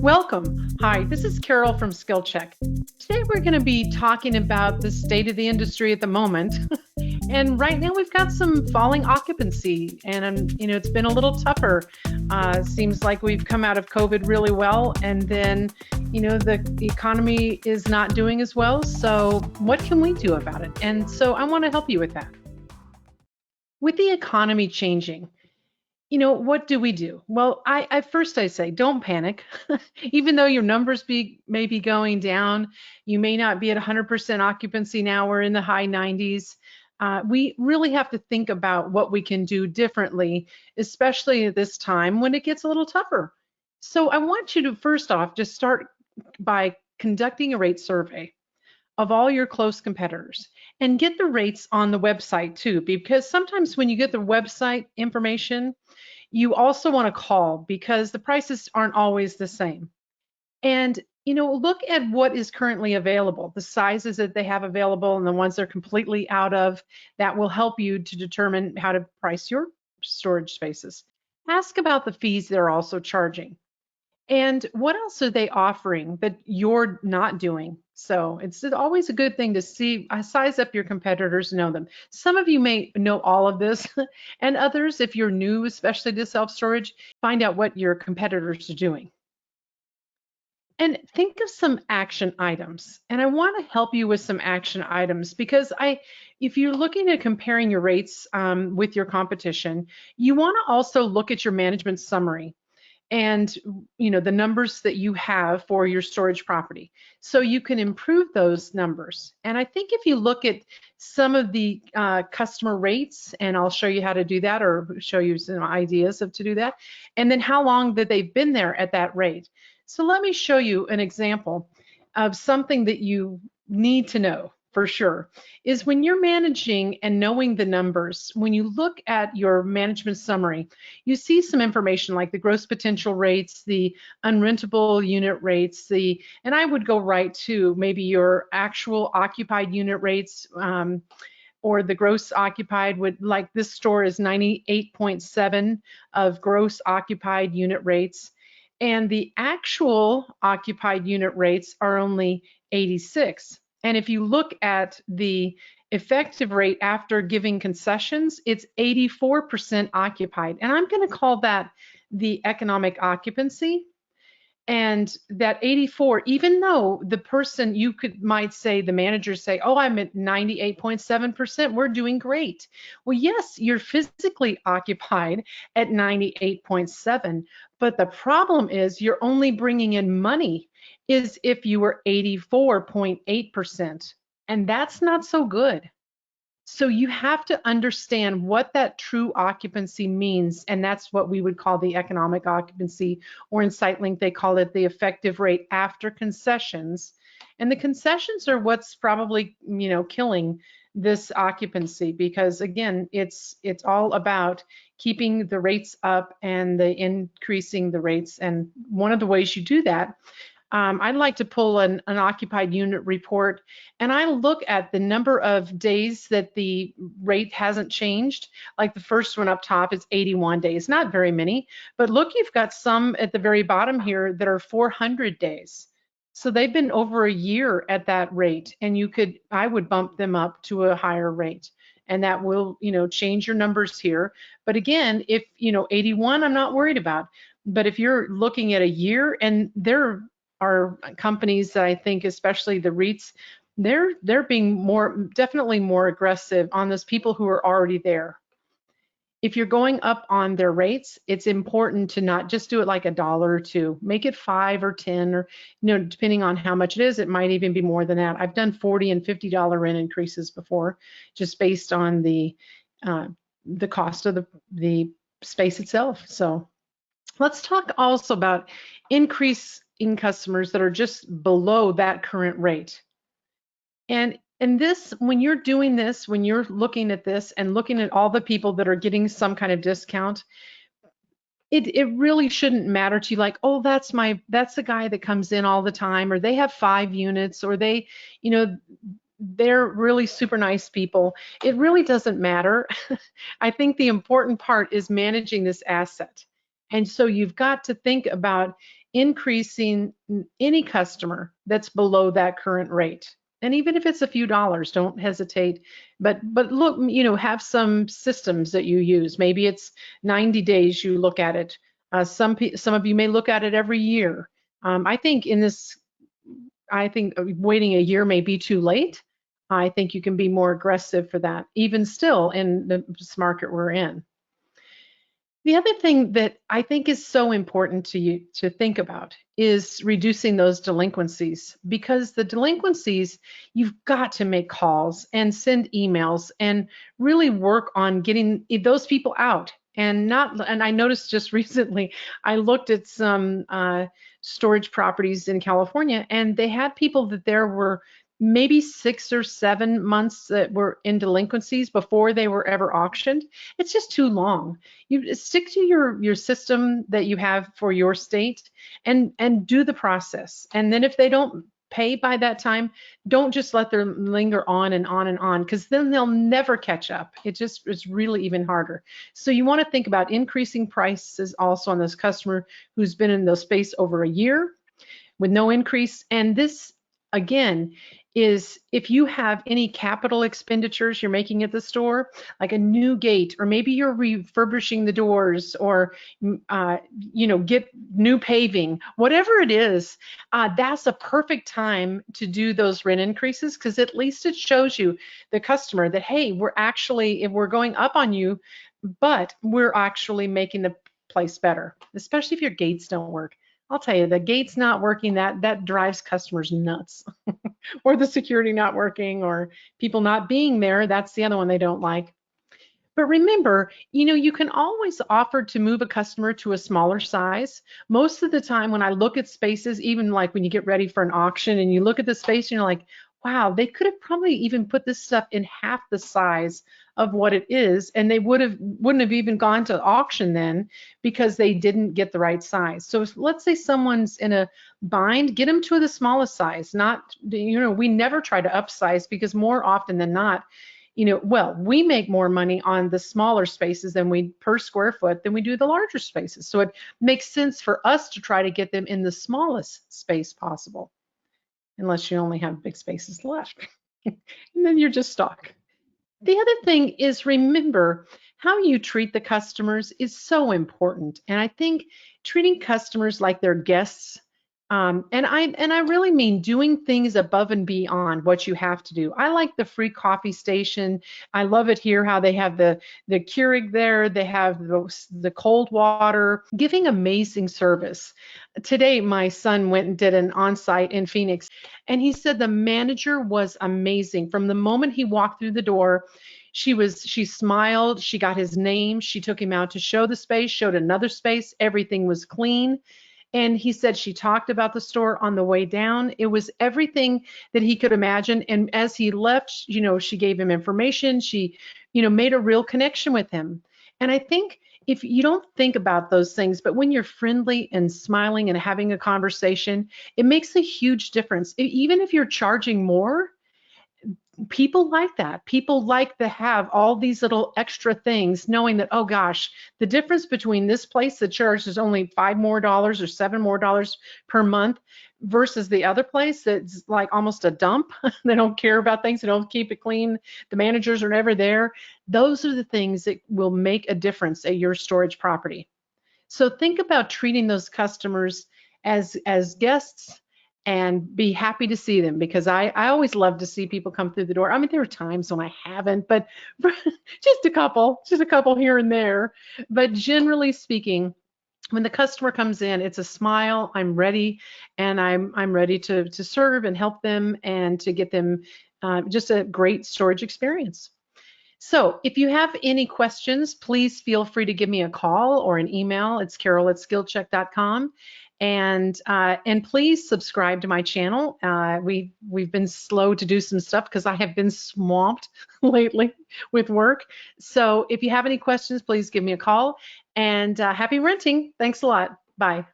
Welcome. Hi, this is Carol from Skill Check. Today we're going to be talking about the state of the industry at the moment. And right now we've got some falling occupancy, and it's been a little tougher. Seems like we've come out of COVID really well, and then the economy is not doing as well. So what can we do about it? And so I want to help you with that. With the economy changing, what do we do? Well, I first I say don't panic. Even though your numbers may be going down, you may not be at 100% occupancy now. We're in the high 90s. We really have to think about what we can do differently, especially at this time when it gets a little tougher. So I want you to first off just start by conducting a rate survey of all your close competitors and get the rates on the website too, because sometimes when you get the website information, you also want to call because the prices aren't always the same. And look at what is currently available, the sizes that they have available and the ones they're completely out of. That will help you to determine how to price your storage spaces. Ask about the fees they're also charging. And what else are they offering that you're not doing? So it's always a good thing to see, size up your competitors, know them. Some of you may know all of this, and others, if you're new, especially to self-storage, find out what your competitors are doing. And think of some action items. And I want to help you with some action items because if you're looking at comparing your rates with your competition, you want to also look at your management summary and the numbers that you have for your storage property, so you can improve those numbers. And I think if you look at some of the customer rates, and I'll show you how to do that or show you some ideas of to do that, and then how long that they've been there at that rate. So let me show you an example of something that you need to know for sure is when you're managing and knowing the numbers. When you look at your management summary, you see some information like the gross potential rates, the unrentable unit rates, and I would go right to maybe your actual occupied unit rates, or the gross occupied. Would, like, this store is 98.7 of gross occupied unit rates, and the actual occupied unit rates are only 86. And if you look at the effective rate after giving concessions, it's 84% occupied. And I'm going to call that the economic occupancy. And that 84, even though the person, might say, the managers say, oh, I'm at 98.7%, we're doing great. Well, yes, you're physically occupied at 98.7, but the problem is you're only bringing in money is if you were 84.8%, and that's not so good. So you have to understand what that true occupancy means, and that's what we would call the economic occupancy, or in SiteLink they call it the effective rate after concessions. And the concessions are what's probably killing this occupancy, because again, it's all about keeping the rates up and increasing the rates. And one of the ways you do that, I'd like to pull an occupied unit report, and I look at the number of days that the rate hasn't changed. Like the first one up top is 81 days, not very many, but look, you've got some at the very bottom here that are 400 days. So they've been over a year at that rate, and I would bump them up to a higher rate. And that will, change your numbers here. But again, if, 81, I'm not worried about. But if you're looking at a year, and there are companies that I think, especially the REITs, they're being definitely more aggressive on those people who are already there. If you're going up on their rates, it's important to not just do it like $1 or $2. Make it 5 or 10, or depending on how much it is, it might even be more than that. I've done $40 and $50 rent increases before, just based on the cost of the space itself. So let's talk also about increase in customers that are just below that current rate. And this, when you're doing this, when you're looking at this and looking at all the people that are getting some kind of discount, it really shouldn't matter to you, like, oh, that's the guy that comes in all the time, or they have 5 units, or they're really super nice people. It really doesn't matter. I think the important part is managing this asset. And so you've got to think about, increasing any customer that's below that current rate. And even if it's a few dollars, don't hesitate. But look, have some systems that you use. Maybe it's 90 days you look at it. Some of you may look at it every year. I think waiting a year may be too late. I think you can be more aggressive for that, even still in this market we're in. The other thing that I think is so important to you to think about is reducing those delinquencies, because the delinquencies, you've got to make calls and send emails and really work on getting those people out. And I noticed just recently, I looked at some storage properties in California, and they had people that there were maybe 6 or 7 months that were in delinquencies before they were ever auctioned. It's just too long. You stick to your system that you have for your state, and do the process. And then if they don't pay by that time, don't just let them linger on and on and on, because then they'll never catch up. It's really even harder. So you want to think about increasing prices also on this customer who's been in the space over a year with no increase. And this, again, is if you have any capital expenditures you're making at the store, like a new gate, or maybe you're refurbishing the doors, or get new paving, whatever it is, that's a perfect time to do those rent increases, because at least it shows you, the customer, that hey, we're going up on you, but we're actually making the place better, especially if your gates don't work. I'll tell you, the gates not working, that drives customers nuts. Or the security not working, or people not being there. That's the other one they don't like. But remember, you can always offer to move a customer to a smaller size. Most of the time when I look at spaces, even like when you get ready for an auction and you look at the space, you're like, wow, they could have probably even put this stuff in half the size of what it is, and they wouldn't have even gone to auction then, because they didn't get the right size. So let's say someone's in a bind, get them to the smallest size. Not, we never try to upsize, because more often than not, we make more money on the smaller spaces per square foot than we do the larger spaces. So it makes sense for us to try to get them in the smallest space possible, unless you only have big spaces left. And then you're just stuck. The other thing is, remember, how you treat the customers is so important. And I think treating customers like they're guests, and I really mean doing things above and beyond what you have to do. I like the free coffee station. I love it here how they have the Keurig there. They have the cold water, giving amazing service. Today, my son went and did an on-site in Phoenix, and he said the manager was amazing. From the moment he walked through the door, she smiled, she got his name, she took him out to show the space, showed another space, everything was clean. And he said she talked about the store on the way down. It was everything that he could imagine. And as he left, she gave him information. She, made a real connection with him. And I think if you don't think about those things, but when you're friendly and smiling and having a conversation, it makes a huge difference. Even if you're charging more, people like that. People like to have all these little extra things, knowing that, oh gosh, the difference between this place that charges only $5 more or $7 more per month versus the other place that's like almost a dump. They don't care about things. They don't keep it clean. The managers are never there. Those are the things that will make a difference at your storage property. So think about treating those customers as guests, and be happy to see them, because I always love to see people come through the door. I mean, there are times when I haven't, but just a couple here and there. But generally speaking, when the customer comes in, it's a smile. I'm ready, and I'm ready to serve and help them, and to get them just a great storage experience. So if you have any questions, please feel free to give me a call or an email. It's carol@skillcheck.com. And please subscribe to my channel. We've been slow to do some stuff because I have been swamped lately with work. So if you have any questions, please give me a call. And happy renting. Thanks a lot. Bye.